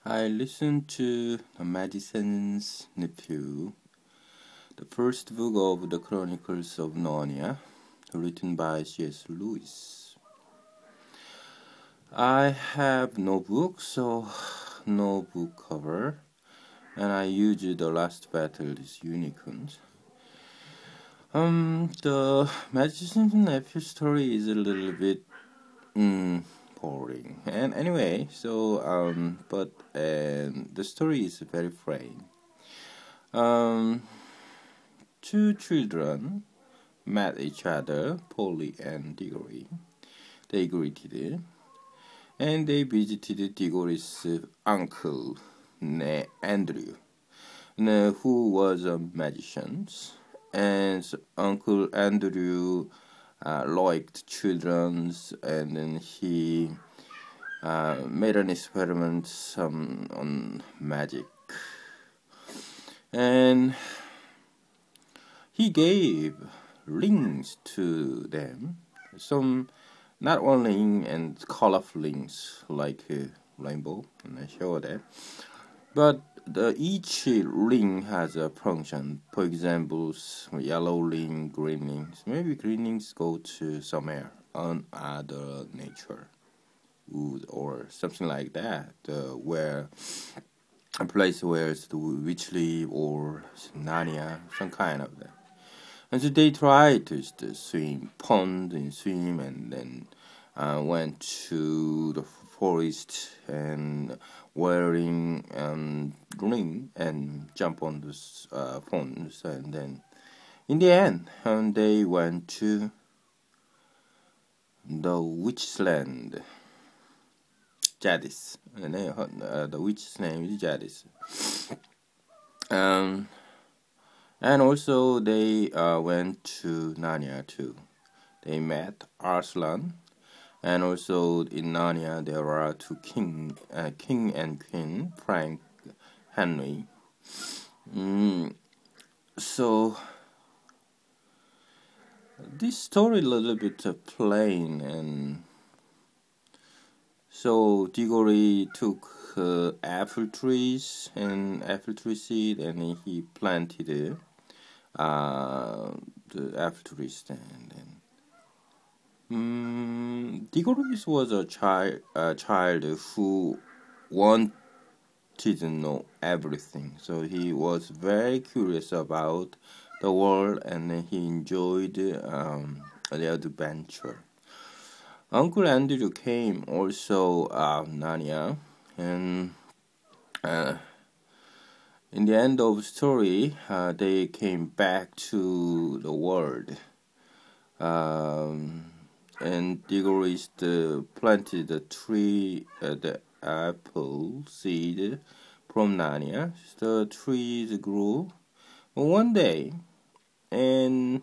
I listened to The Magician's Nephew, the first book of the Chronicles of Narnia, written by C.S. Lewis. I have no book, so no book cover, and I used The Last Battle's unicorns. The Magician's Nephew story is a little bit boring. And anyway, but the story is very funny. Two children met each other, Polly and Diggory. They greeted, and they visited Diggory's uncle, Andrew, who was a magician. And Uncle Andrew liked children, and then he made an experiment on magic, and he gave rings to them, some not one ring and colorful rings like a rainbow, and I show that, but each ring has a function. For example, yellow ring, green rings. Maybe green rings go to somewhere on other nature, wood or something like that, where a place where it's the witch live or Narnia, some kind of that. And so they tried to swim pond and swim, and then went to the forest and wearing ring and jump on those ponds, and then in the end they went to the witch's land, Jadis. The witch's name is Jadis. And also they went to Narnia too. They met Arslan, and also in Narnia there are two king and queen, Frank, Henry. So this story a little bit plain, and so Diggory took apple trees and apple tree seed, and he planted the apple trees, and Diggory was a child who wanted to know everything. So he was very curious about the world, and he enjoyed the adventure. Uncle Andrew came also Narnia, and in the end of the story, they came back to the world. And Diggory planted the tree, the apple seed from Narnia. The trees grew. One day, and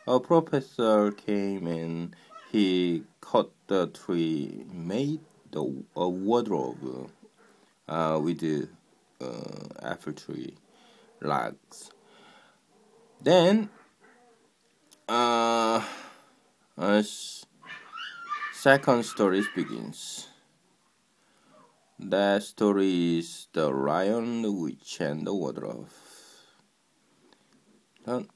a professor came, and he cut the tree, made a wardrobe with the apple tree logs. Then second story begins. That story is The Lion, the Witch, and the Wardrobe. Done.